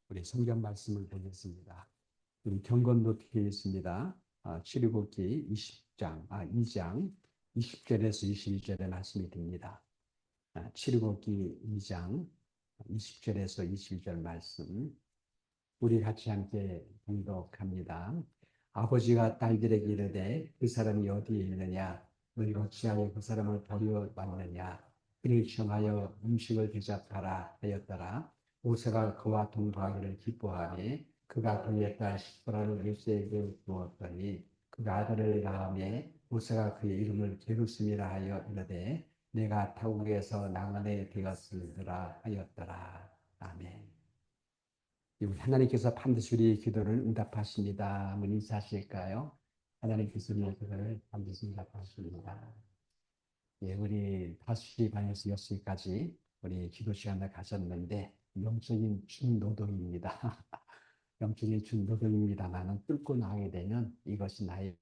우리 성경 말씀을 보겠습니다. 우리 경건도 되어 있습니다. 출애굽기 2장 20절에서 21절의 말씀이 됩니다. 출애굽기 2장 20절에서 21절 말씀 우리 같이 함께 봉독합니다. 아버지가 딸들에게 이르되 그 사람이 어디에 있느냐 너희가 어찌하여 그 사람을 버려왔느냐 그를 정하여 음식을 대접하라 하였더라. 모세가 그와 동거하기를 기뻐하며 그가 그의 딸 시프라를 요셉에게 주었더니 그가 아들을 낳으며 모세가 그의 이름을 게르심이라 하여 이르되 내가 타국에서 나그네 되었으리라 하였더라. 아멘. 하나님께서 반드시 우리의 기도를 응답하십니다. 한번 인사하실까요? 하나님께서 우리의 기도를 반드시 응답하십니다. 예, 우리 5시 반에서 6시까지 우리 기도 시간을 가졌는데 영적인 중노동입니다. 영적인 중노동입니다만은 뚫고 나가게 되면 이것이 나의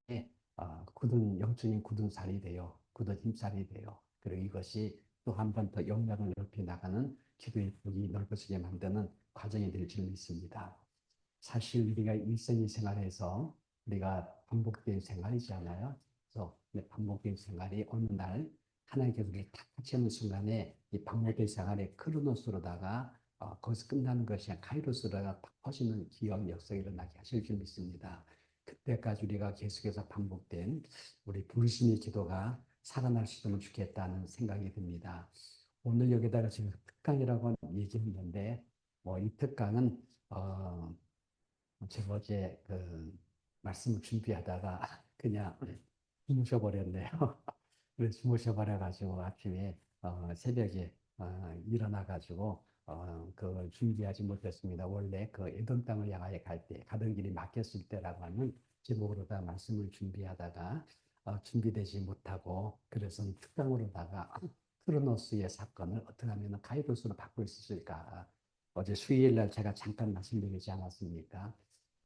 영적인 굳은 살이 돼요. 굳은 힘살이 돼요. 그리고 이것이 또 한 번 더 영역을 넓혀 나가는 기도의 폭이 넓어지게 만드는 과정이 될 줄 믿습니다. 사실 우리가 일생의 생활에서 우리가 반복된 생활이잖아요. 그래서 반복된 생활이 어느 날 하나님께서 우리를 탁 같이 하는 순간에 이 반복된 생활의 크로노스로다가 거기서 끝나는 것이 아니라 카이로스로다가 탁 퍼지는 기억 역사가 일어나게 하실 줄 믿습니다. 그때까지 우리가 계속해서 반복된 우리 부르심의 기도가 살아날 수 있으면 좋겠다는 생각이 듭니다. 오늘 여기다가 지금 특강이라고 얘기했는데 이 특강은 제가 어제 말씀을 준비하다가 그냥 주무셔버렸네요. 그래서 주무셔버려가지고 아침에 새벽에 일어나가지고 그걸 준비하지 못했습니다. 원래 그 에돔 땅을 향하여 갈 때 가던 길이 막혔을 때라고 하는 제목으로다 말씀을 준비하다가 준비되지 못하고 그래서 특강으로다가 크로노스의 사건을 어떻게 하면 카이로스로 바꿀 수 있을까. 어제 수요일 날 제가 잠깐 말씀드리지 않았습니까?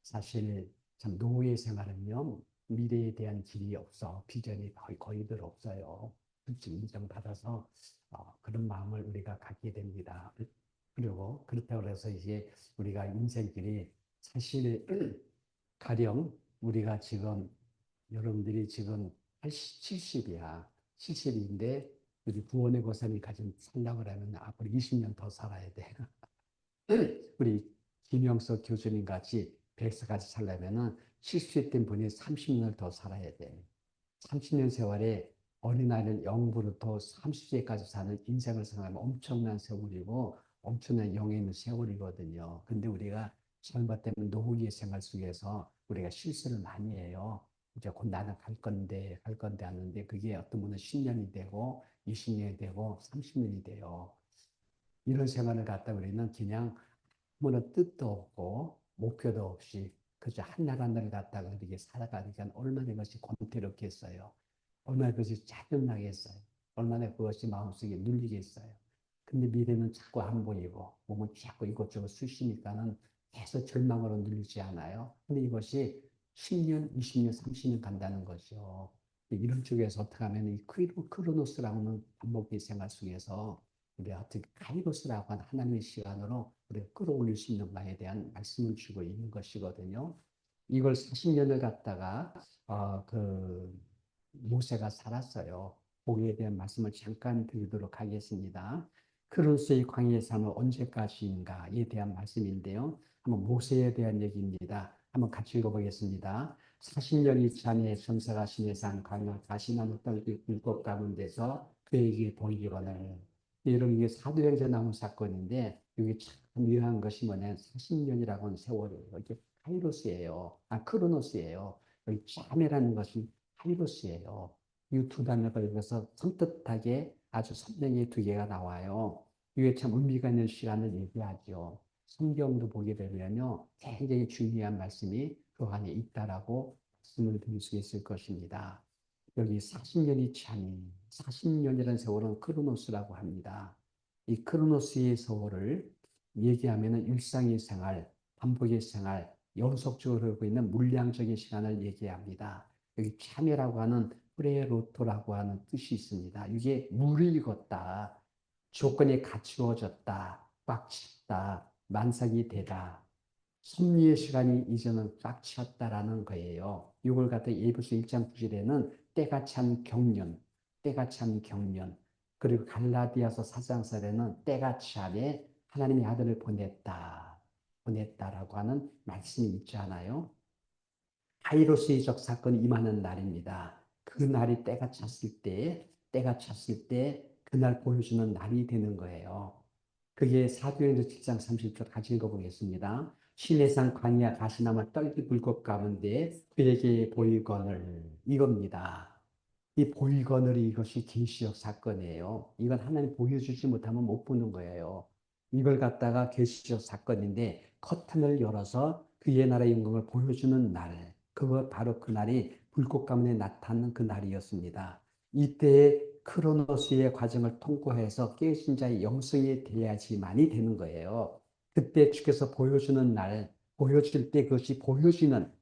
사실 참 노예 생활은요 미래에 대한 길이 없어 비전이 거의들 없어요. 솔직히 인정받아서 그런 마음을 우리가 갖게 됩니다. 그리고 그렇다고 해서 이제 우리가 인생길이 사실 가령 우리가 지금 여러분들이 지금 80, 70이야. 70인데 우리 구원의 고사님 가진 살려고 하면 앞으로 20년 더 살아야 돼. 우리 김영석 교수님 같이 100세까지 살려면은 70세 된 분이 30년을 더 살아야 돼. 30년 세월에 어린아이를 0부터 30세까지 사는 인생을 생각하면 엄청난 세월이고 엄청난 영에 있는 세월이거든요. 근데 우리가 젊을 때는 노후의 생활 속에서 우리가 실수를 많이 해요. 이제 곧 나는 갈 건데 하는데 그게 어떤 분은 10년이 되고 20년이 되고 30년이 돼요. 이런 생활을 갖다 우리는 그냥 아무런 뜻도 없고 목표도 없이 그저 한 날 한 날 갖다가 이렇게 살아가니까 얼마나 그것이 권태롭겠어요. 얼마나 그것이 짜증나겠어요. 얼마나 그것이 마음속에 눌리겠어요. 근데 미래는 자꾸 안 보이고 몸은 자꾸 이것저것 쑤시니까는 계속 절망으로 눌리지 않아요. 근데 이것이 10년, 20년, 30년 간다는 것이요. 이런 쪽에서 어떻게 하면 이 크로노스라는 반복의 생활 속에서 우리가 어떻게 카이로스라고 하는 하나님의 시간으로 우리가 끌어올릴 수 있는 바에 대한 말씀을 주고 있는 것이거든요. 이걸 40년을 갖다가 모세가 살았어요. 거기에 대한 말씀을 잠깐 드리도록 하겠습니다. 크루스의 광야의 삶은 언제까지인가에 대한 말씀인데요. 한번 모세에 대한 얘기입니다. 한번 같이 읽어보겠습니다. 40년이 전에 천사가 시내산 광야 가시나무 떨기 굴곡 가운데서 그에게 보이기를. 여러분 이게 사도행전에 나온 사건인데 여기 참 유명한 것이 뭐냐면 40년이라고 하는 세월이에요. 이게 카이로스예요. 크로노스예요. 여기 짬이라는 것이 카이로스예요. 이 두 단어가 걸려서 섬뜩하게 아주 선명히 두 개가 나와요. 이게 참 의미가 있는 시간을 얘기하죠. 성경도 보게 되면요. 굉장히 중요한 말씀이 그 안에 있다라고 말씀을 드릴 수 있을 것입니다. 여기 40년이 참 40년이라는 세월은 크로노스라고 합니다. 이 크로노스의 세월을 얘기하면 일상의 생활, 반복의 생활, 연속적으로 흐르고 있는 물량적인 시간을 얘기합니다. 여기 참이라고 하는 프레로토라고 하는 뜻이 있습니다. 이게 물을 익었다, 조건이 갖추어졌다, 꽉 찼다, 만삭이 되다, 섭리의 시간이 이제는 꽉 찼다라는 거예요. 이걸 갖다 에베소 1장 9절에는 때가 참 경륜, 때가 참 경륜. 그리고 갈라디아서 4장 4절에는 때가 참에 하나님의 아들을 보냈다. 보냈다라고 하는 말씀이 있지 않아요? 카이로스의적 사건이 임하는 날입니다. 그 날이 때가 찼을 때 그날 보여주는 날이 되는 거예요. 그게 사도행전 7장 30절 같이 읽어보겠습니다. 시내산 광야 가시나무 떨기 불꽃 가운데 그에게 보이거늘 이겁니다. 이 보이거늘이 이것이 계시적 사건이에요. 이건 하나님 보여주지 못하면 못 보는 거예요. 이걸 갖다가 계시적 사건인데 커튼을 열어서 그의 나라의 영광을 보여주는 날. 그거 바로 그날이 불꽃 가문에 나타나는 그 날이었습니다. 이때 크로노스의 과정을 통과해서 깨어진 자의 영성이 돼야지만이 되는 거예요. 그때 주께서 보여주는 날, 보여줄 때 그것이 보여지는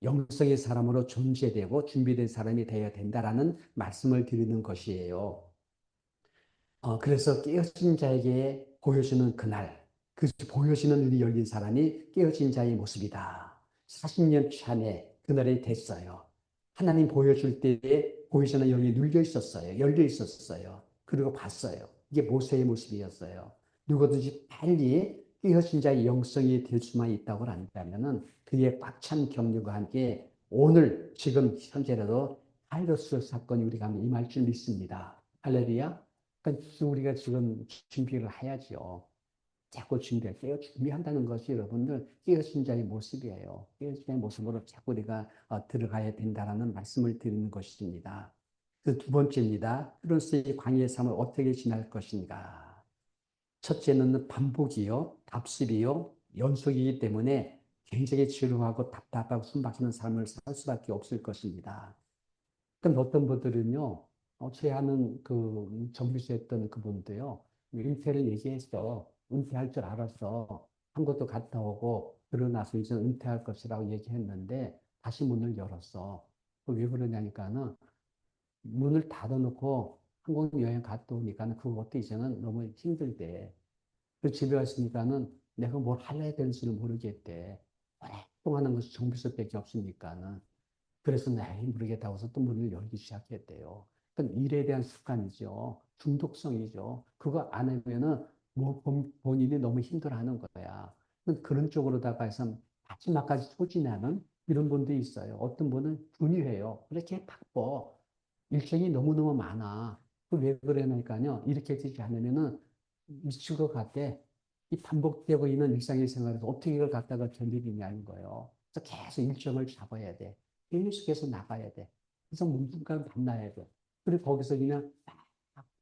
영성의 사람으로 존재되고 준비된 사람이 되어야 된다라는 말씀을 드리는 것이에요. 그래서 깨어진 자에게 보여주는 그날, 그 보여지는 눈이 열린 사람이 깨어진 자의 모습이다. 40년 차에 그날이 됐어요. 하나님 보여줄 때에 보이시는 영이 눌려 있었어요. 열려 있었어요. 그리고 봤어요. 이게 모세의 모습이었어요. 누구든지 빨리 깨어진 자의 영성이 될 수만 있다고 한다면은 그의 꽉 찬 경륜과 함께 오늘 지금 현재라도 하이로스 사건이 우리가 임할 줄 믿습니다. 할렐루야. 그러니까 우리가 지금 준비를 해야죠. 자꾸 준비할게요. 준비한다는 것이 여러분들 깨어진 자의 모습이에요. 깨어진 자의 모습으로 자꾸 우리가 들어가야 된다는 말씀을 드리는 것입니다. 그 두 번째입니다. 크로스의 광야의 삶을 어떻게 지날 것인가. 첫째는 반복이요, 답습이요, 연속이기 때문에 굉장히 지루하고 답답하고 숨막히는 삶을 살 수밖에 없을 것입니다. 그럼 어떤 분들은요, 제 아는 그 정비소 했던 그분도요, 은퇴를 얘기했어. 은퇴할 줄 알았어. 한 곳도 갔다 오고, 그러고 나서 이제 은퇴할 것이라고 얘기했는데, 다시 문을 열었어. 왜 그러냐니까는, 문을 닫아놓고 한국 여행 갔다 오니까는 그것도 이제는 너무 힘들대. 그 집에 왔으니까는 내가 뭘 할래야 되는지를 모르겠대. 오랫동안 하는 것이 정비소밖에 없으니까는. 그래서 에이 모르겠다고 해서 또 문을 열기 시작했대요. 그건 일에 대한 습관이죠. 중독성이죠. 그거 안 하면은 뭐 본인이 너무 힘들어하는 거야. 그런 쪽으로다가 해서 마지막까지 소진하는 이런 분도 있어요. 어떤 분은 분유해요. 그렇게 바빠. 일정이 너무너무 많아. 그 왜 그러냐니까요. 이렇게 되지 않으면은 미칠 것 같아. 이 반복되고 있는 일상의 생활에서 어떻게 이걸 갖다가 견디느냐는 거예요. 그래서 계속 일정을 잡아야 돼. 계속해서 나가야 돼. 그래서 문득간 만나야 돼. 그리고 거기서 그냥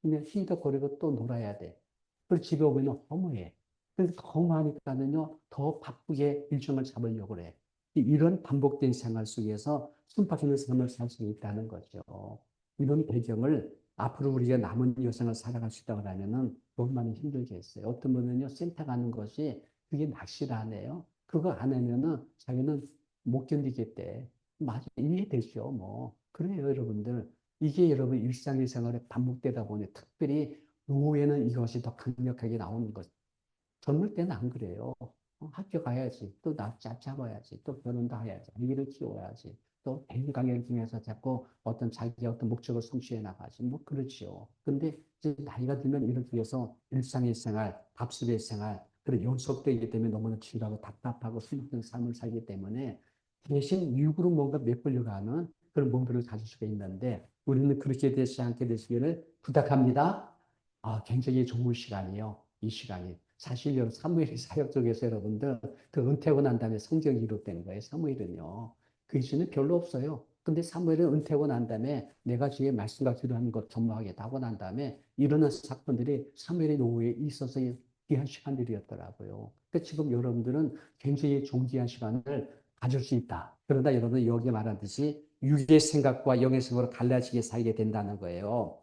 휘덕거리고 또 놀아야 돼. 그리고 집에 오면 허무해. 그래서 허무하니까는요, 더 바쁘게 일정을 잡으려고 그래. 이런 반복된 생활 속에서 숨막히는 삶을 살 수 있다는 거죠. 이런 배경을 앞으로 우리가 남은 여생을 살아갈 수 있다고 하면은 얼마나 힘들겠어요. 어떤 분은요, 센터 가는 것이 그게 낚시라네요. 그거 안 하면은 자기는 못 견디겠대. 맞아, 이해되죠, 뭐. 그래요, 여러분들. 이게 여러분 일상의 생활에 반복되다 보니 특별히 노후에는 이것이 더 강력하게 나오는 것. 젊을 때는 안 그래요. 학교 가야지. 또 나 잡아야지. 또 결혼도 해야지. 아기를 키워야지. 또 대인 관계를 통해서 자꾸 어떤 자기의 어떤 목적을 성취해 나가지. 뭐 그렇지요. 근데 이제 나이가 들면 이렇게 위해서 일상의 생활, 밥습의 생활, 그리고 연속되기 때문에 너무나 지루하고 답답하고 숨막힌 삶을 살기 때문에 대신 육으로 뭔가 메꾸려가는 그런 몸들을 가질 수가 있는데 우리는 그렇게 되지 않게 되시기를 부탁합니다. 굉장히 좋은 시간이요. 이 시간이. 사실 여러분, 사무엘 사역 쪽에서 여러분들 그 은퇴하고 난 다음에 성경이 기록되는 거예요. 사무엘은요. 그 이유는 별로 없어요. 근데 사무엘은 은퇴하고 난 다음에 내가 주의 말씀과 기도하는 것 전무하게 하고 난 다음에 일어난 사건들이 사무엘의 노후에 있어서 귀한 시간들이었더라고요. 그러니까 지금 여러분들은 굉장히 존귀한 시간을 가질 수 있다. 그러나 여러분은 여기 말하듯이 육의 생각과 영의 생각으로 갈라지게 살게 된다는 거예요.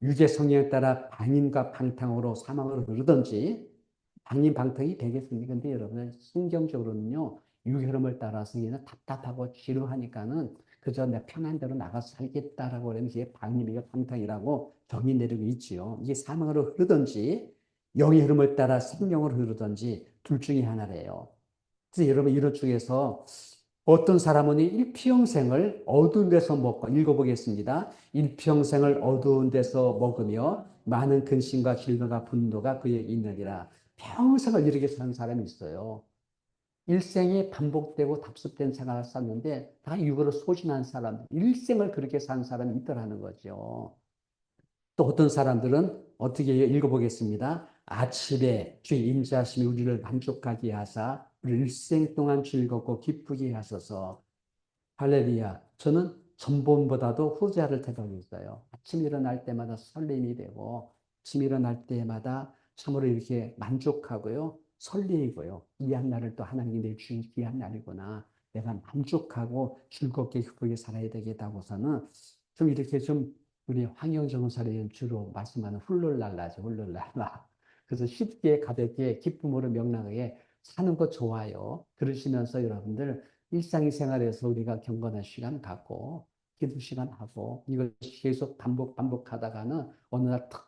육의 성향에 따라 방임과 방탕으로 사망으로 흐르든지 방임 방탕이 되겠습니까? 근데 여러분 신경적으로는요 육의 흐름을 따라서 그냥 답답하고 지루하니까는 그저 내 편한 대로 나가서 살겠다라고 하면 이게 방임이고 방탕이라고 정의 내리고 있지요. 이게 사망으로 흐르든지 영의 흐름을 따라 생명으로 흐르든지 둘 중에 하나래요. 그래서 여러분 이런 중에서 어떤 사람은 일평생을 어두운 데서 먹고 읽어보겠습니다. 일평생을 어두운 데서 먹으며 많은 근심과 질병과 분노가 그에게 있느니라. 평생을 이렇게 사는 사람이 있어요. 일생이 반복되고 답습된 생활을 샀는데 다 육으로 소진한 사람, 일생을 그렇게 산 사람이 있더라는 거죠. 또 어떤 사람들은 어떻게 해요? 읽어보겠습니다. 아침에 주의 임재하심이 우리를 만족하게 하사 우리 일생 동안 즐겁고 기쁘게 하소서. 할렐루야. 저는 전본보다도 후자를 택하고 있어요. 아침 일어날 때마다 설렘이 되고 아침 일어날 때마다 참으로 이렇게 만족하고요. 설레이고요. 이 한 날을 또 하나님이 내주신 귀한 날이구나. 내가 만족하고 즐겁게 기쁘게 살아야 되겠다고서는 좀 이렇게 좀 우리 황영정 사례는 주로 말씀하는 훌룰랄라죠. 훌룰랄라. 그래서 쉽게 가볍게 기쁨으로 명랑하게 사는 거 좋아요. 그러시면서 여러분들 일상생활에서 우리가 경건한 시간 갖고 기도 시간 하고 이걸 계속 반복하다가는 어느 날 턱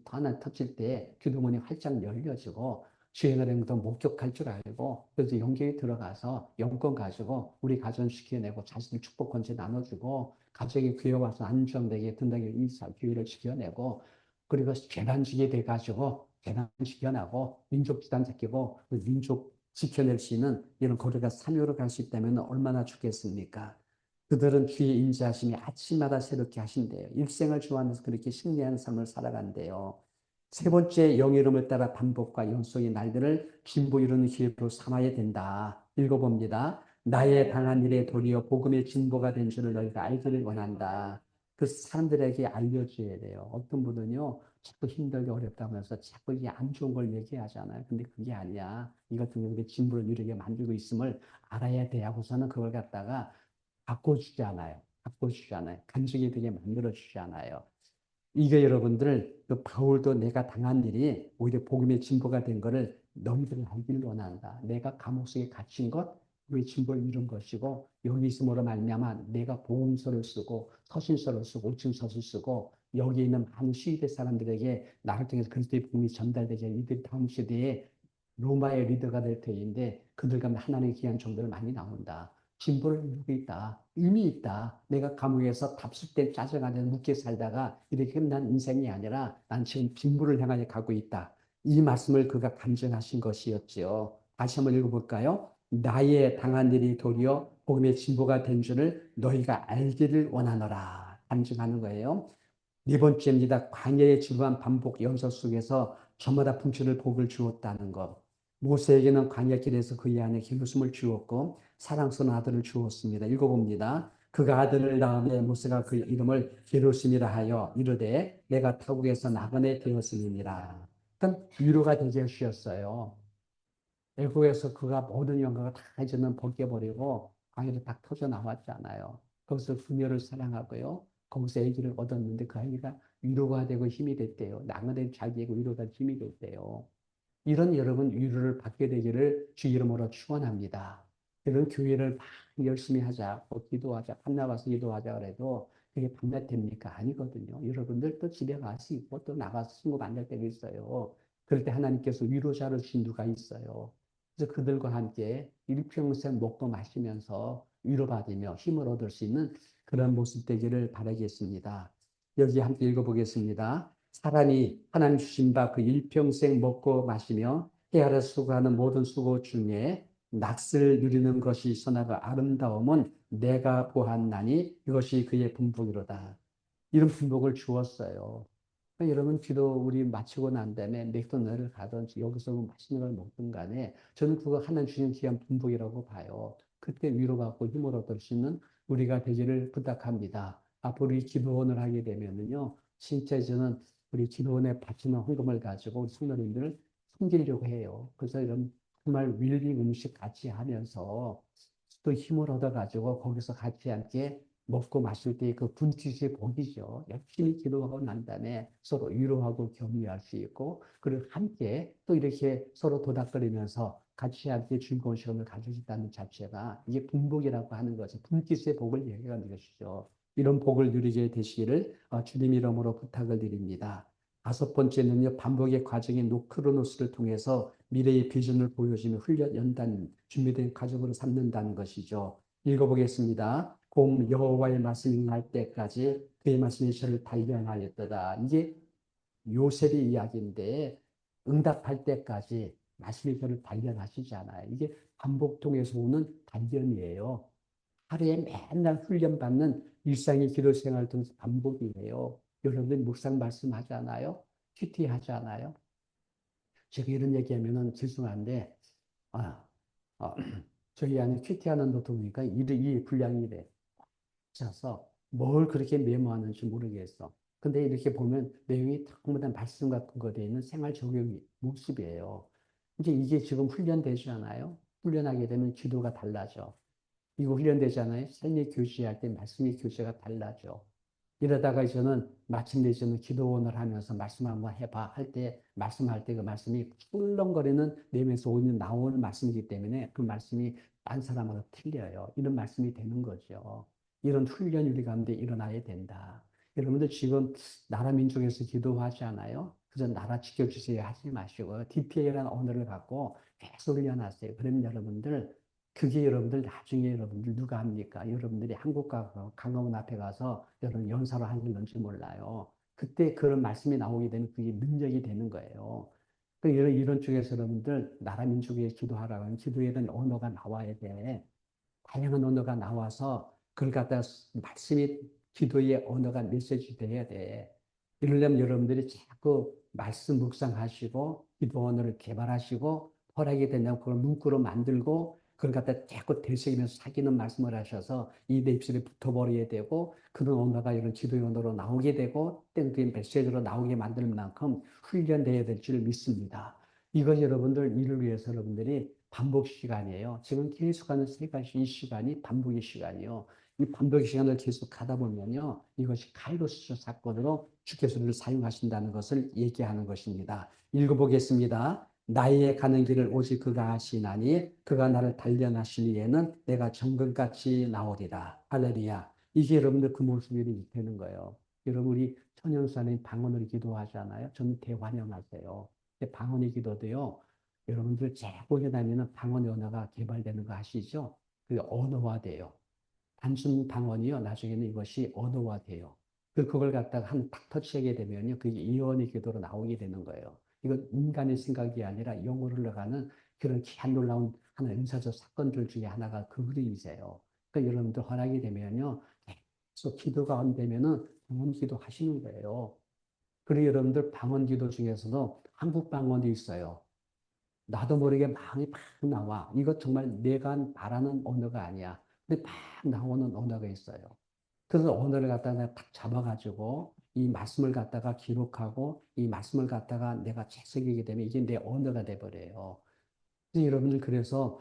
하나 터질 때 기도문이 활짝 열려지고 주행을 행동 목격할 줄 알고 그래서 영계에 들어가서 영권 가지고 우리 가정 지켜내고 자식들 축복 건지 나눠주고 가정이 교회 와서 안정되게 든든하게 이사 교회를 지켜내고 그리고 재단지게 돼가지고 재단 지켜나고 민족 지단 지키고 민족 지켜낼 수 있는 이런 거리가 사묘로 갈 수 있다면 얼마나 좋겠습니까? 그들은 주의 인자하심이 아침마다 새롭게 하신대요. 일생을 주하면서 그렇게 승리하는 삶을 살아간대요. 세 번째 영이름을 따라 반복과 연속의 날들을 진보 이루는 기회로 삼아야 된다. 읽어봅니다. 나의 당한 일에 도리어 복음의 진보가 된 줄을 너희가 알기를 원한다. 그 사람들에게 알려줘야 돼요. 어떤 분은요, 자꾸 힘들게 어렵다면서 자꾸 이게 안 좋은 걸 얘기하잖아요. 근데 그게 아니야. 이것도 우리 진보를 이루게 만들고 있음을 알아야 돼 하고서는 그걸 갖다가 바꿔주잖아요. 바꿔주잖아요. 간증이 되게 만들어주잖아요. 이게 여러분들, 그 바울도 내가 당한 일이 오히려 복음의 진보가 된 거를 너희들 알기를 원한다. 내가 감옥 속에 갇힌 것, 왜 진보를 이룬 것이고, 여기 있음으로 말미암아 내가 복음서를 쓰고, 서신서를 쓰고, 오증서를 쓰고, 여기 있는 많은 시위대 사람들에게 나를 통해서 그리스도의 복음이 전달되게 이들 다음 시대에 로마의 리더가 될 터인데, 그들 가운데 하나님의 귀한 정보를 많이 나온다. 진보를 이루고 있다. 의미 있다. 내가 감옥에서 답습된 짜증 안에 묵게 살다가 이렇게 끝난 인생이 아니라 난 지금 진보를 향하여 가고 있다. 이 말씀을 그가 감정하신 것이었지요. 다시 한번 읽어볼까요? 나의 당한 일이 도리어 복음의 진보가 된 줄을 너희가 알기를 원하노라. 감정하는 거예요. 네 번째입니다. 광야의 지루한 반복 연속 속에서 저마다 분출을 복을 주었다는 것. 모세에게는 광야 길에서 그의 안에 기름을 주었고 사랑스러운 아들을 주었습니다. 읽어봅니다. 그가 아들을 낳음에 모세가 그 이름을 게르심이라 하여 이르되 내가 타국에서 나그네 되었음이니라. 그러니까 위로가 되게 하셨어요. 애국에서 그가 모든 영광을 다 이제는 벗겨버리고 광야로 딱 터져 나왔잖아요. 거기서 그녀를 사랑하고요. 거기서 아기를 얻었는데 그 아기가 위로가 되고 힘이 됐대요. 나그네 자기에게 위로가 힘이 됐대요. 이런 여러분 위로를 받게 되기를 주 이름으로 축원합니다. 이런 교회를 막 열심히 하자, 뭐 기도하자, 밤나가서 기도하자 그래도 그게 밤낮 됩니까? 아니거든요. 여러분들 또 집에 가서 있고 또 나가서 친구 만날 때가 있어요. 그럴 때 하나님께서 위로자로 주신 누가 있어요. 그래서 그들과 함께 일평생 먹고 마시면서 위로받으며 힘을 얻을 수 있는 그런 모습 되기를 바라겠습니다. 여기 함께 읽어보겠습니다. 사람이 하나님 주신 바 그 일평생 먹고 마시며 헤아려 수고하는 모든 수고 중에 낫을 누리는 것이 선하고 아름다움은 내가 보았나니 이것이 그의 분복이로다. 이런 분복을 주었어요. 그러니까 여러분 기도 우리 마치고 난 다음에 맥도날드를 가든 여기서 뭐 맛있는 걸 먹든 간에 저는 그거 하나님 주신 귀한 분복이라고 봐요. 그때 위로받고 힘을 얻을 수 있는 우리가 되기를 부탁합니다. 앞으로 이 기도원을 하게 되면은요, 진짜 저는 우리 기도원에 바치는 헌금을 가지고 우리 성도님들을 섬기려고 해요. 그래서 이런 정말 윌링 음식 같이 하면서 또 힘을 얻어가지고 거기서 같이 함께 먹고 마실 때 그 분투시의 복이죠. 열심히 기도하고 난 다음에 서로 위로하고 격려할 수 있고, 그리고 함께 또 이렇게 서로 도닥거리면서 같이 함께 즐거운 시간을 가질 수 있다는 자체가 이게 분복이라고 하는 거죠. 분기수의 복을 얘기하는 것이죠. 이런 복을 누리게 되시기를 주님 이름으로 부탁을 드립니다. 다섯 번째는요, 반복의 과정인 노크로노스를 통해서 미래의 비전을 보여주며 훈련 연단 준비된 과정으로 삼는다는 것이죠. 읽어보겠습니다. 곰 여호와의 말씀이 임할 때까지 그의 말씀이 저를 단련하였도다. 이게 요셉의 이야기인데 응답할 때까지 말씀이 저를 단련하시잖아요. 이게 반복 통해서 오는 단련이에요. 하루에 맨날 훈련받는 일상의 기도 생활 등 반복이에요. 여러분들 묵상 말씀하잖아요. 큐티 하잖아요. 제가 이런 얘기하면은 죄송한데, 아, 아, 저희 안에 큐티하는 노트북이니까 이 분량이 돼. 짜서 뭘 그렇게 메모하는지 모르겠어. 근데 이렇게 보면 내용이 전부 말씀 같은 거에 있는 생활 적용 모습이에요. 이제 이게 지금 훈련되잖아요. 훈련하게 되면 기도가 달라져. 이거 훈련되잖아요. 삶의 교제할 때 말씀의 교제가 달라져. 이러다가 저는 마침내 저는 기도원을 하면서 말씀 한번 해봐 할 때 말씀할 때 그 말씀이 꿀렁거리는 내면에서 오는 나오는 말씀이기 때문에 그 말씀이 딴 사람하고 틀려요. 이런 말씀이 되는 거죠. 이런 훈련이 우리 가운데 일어나야 된다. 여러분들 지금 나라 민족에서 기도하지 않아요? 그저 나라 지켜주세요 하지 마시고 DPA라는 언어를 갖고 계속 훈련하세요. 그러면 여러분들 그게 여러분들 나중에 여러분들 누가 합니까? 여러분들이 한국 가서 강화문 앞에 가서 여러분 연사로 하실는지 몰라요. 그때 그런 말씀이 나오게 되면 그게 능력이 되는 거예요. 그 이런 쪽에서 여러분들 나라 민족에 기도하라고 하면 기도에 대한 언어가 나와야 돼. 다양한 언어가 나와서 그걸 갖다 말씀이 기도의 언어가 메시지 돼야 돼. 이러려면 여러분들이 자꾸 말씀 묵상하시고 기도 언어를 개발하시고 허락이 되냐고 그걸 문구로 만들고 그걸 갖다 자꾸 되새기면서 사귀는 말씀을 하셔서 입에 입술에 붙어버리게 되고 그런 언어가 이런 기도의 언어로 나오게 되고 땡땡 메시지로 나오게 만들 만큼 훈련되어야 될 줄 믿습니다. 이것 여러분들 이를 위해서 여러분들이 반복 시간이에요. 지금 계속하는 세 가지 이 시간이 반복의 시간이요. 이 반복의 시간을 계속 가다 보면요. 이것이 카이로스 사건으로 주께서 를 사용하신다는 것을 얘기하는 것입니다. 읽어보겠습니다. 나의 가는 길을 오직 그가 아시나니 그가 나를 단련하시니에는 내가 정금같이 나오리라. 할렐루야. 이게 여러분들 그 모습이 되는 거예요. 여러분 우리 천연산의 방언을 기도하잖아요. 저는 대환영하세요. 방언의 기도도요. 여러분들 제국에 다니는 방언 언어가 개발되는 거 아시죠? 그 언어화돼요. 단순 방언이요. 나중에는 이것이 언어화돼요. 그걸 갖다가 탁 터치하게 되면요. 그게 이언의 기도로 나오게 되는 거예요. 이건 인간의 생각이 아니라 영으로 흘러가는 그런 귀한 놀라운 하나 은사적 사건들 중에 하나가 그 그림이세요. 그러니까 여러분들 허락이 되면요. 계속 기도가 안 되면은 방언 기도 하시는 거예요. 그리고 여러분들 방언 기도 중에서도 한국 방언이 있어요. 나도 모르게 마음이 막 나와. 이거 정말 내가 바라는 언어가 아니야. 근데 막 나오는 언어가 있어요. 그래서 언어를 갖다가 딱 잡아가지고 이 말씀을 갖다가 기록하고 이 말씀을 갖다가 내가 채석이게 되면 이게 내 언어가 돼버려요. 그래서 여러분들 그래서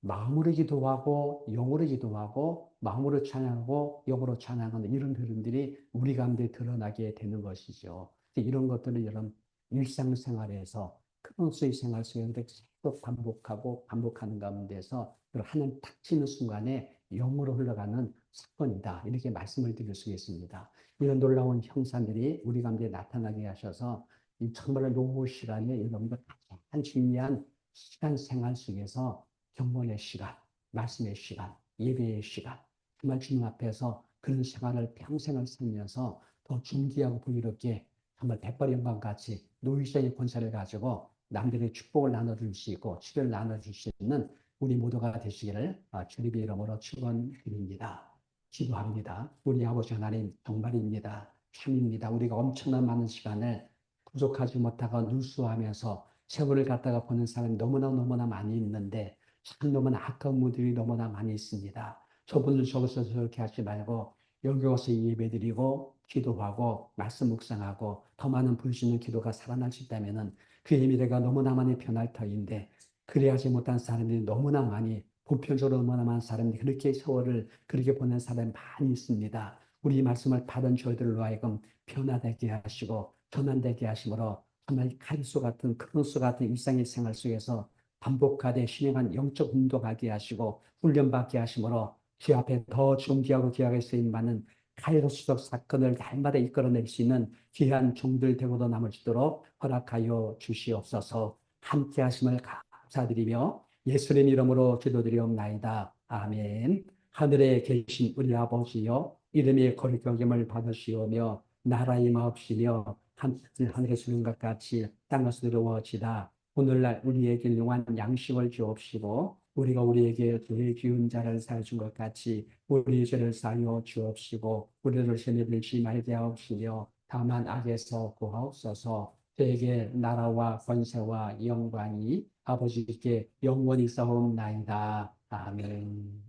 마음으로 기도하고 영으로 기도하고 마음으로 찬양하고 영으로 찬양하는 이런 흐름들이 우리 가운데 드러나게 되는 것이죠. 이런 것들을 여러분 일상생활에서 크로스의 생활 속에서 계속 반복하고 반복하는 가운데서 하나님 탁 치는 순간에 영으로 흘러가는 사건이다. 이렇게 말씀을 드릴 수 있습니다. 이런 놀라운 형상들이 우리 가운데 나타나게 하셔서 이 정말 노후 시간에 여러분들 가장 중요한 시간 생활 속에서 경건의 시간, 말씀의 시간, 예배의 시간, 정말 주님 앞에서 그런 생활을 평생을 살면서 더 존귀하고 부유롭게 정말 백발 영광 같이 노이자의 권세를 가지고 남들의 축복을 나눠줄 수 있고 치료를 나눠줄 수 있는 우리 모두가 되시기를 주님의 이름으로 축원드립니다. 기도합니다. 우리 아버지 하나님 정말입니다. 참입니다. 우리가 엄청난 많은 시간을 부족하지 못하고 누수하면서 세월을 갖다가 보는 사람이 너무나 많이 있는데 참 너무나 아까운 분들이 너무나 많이 있습니다. 저분들 저기서 저렇게 하지 말고 여기 와서 예배드리고 기도하고 말씀 묵상하고 더 많은 부르시는 기도가 살아날 수 있다면 그의 미래가 너무나 많이 변할 터인데 그래야지 못한 사람들이 너무나 많이 보편적으로 너무나 많은 사람들이 그렇게 세월을 그렇게 보낸 사람이 많이 있습니다. 우리 말씀을 받은 저희들로 하여금 변화되게 하시고 전환되게 하심으로 정말 칼수 같은 크로스 같은 일상의 생활 속에서 반복하되 신령한 영적 운동하게 하시고 훈련받게 하심으로 주 앞에 더 존귀하고 귀하게 쓰임 받는 카이로스적 사건을 날마다 이끌어낼 수 있는 귀한 종들 되고도 남을 수 있도록 허락하여 주시옵소서. 함께 하심을 감사드리며 예수님 이름으로 기도드리옵나이다. 아멘. 하늘에 계신 우리 아버지여, 이름이 거룩히 여김을 받으시오며 나라의 마옵시며 하늘에 주는 것 같이 땅에서 이루어지다. 오늘날 우리에게 일용할 양식을 주옵시고 우리가 우리에게 죄 지은 자를 사해준 것 같이 우리 죄를 사하여 주옵시고 우리를 시험에 들지 말게 하옵시며 다만 악에서 구하옵소서. 저에게 나라와 권세와 영광이 아버지께 영원히 싸움나이다. 아멘.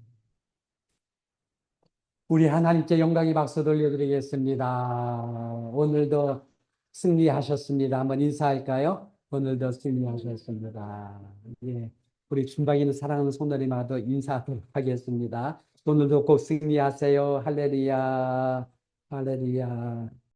우리 하나님께 영광의 박수 돌려드리겠습니다. 오늘도 승리하셨습니다. 한번 인사할까요? 오늘도 승리하셨습니다. 예. 우리 중방에 있는 사랑하는 손들이마도 인사하도록 하겠습니다. 오늘도 꼭 승리하세요. 할렐루야. 할렐루야.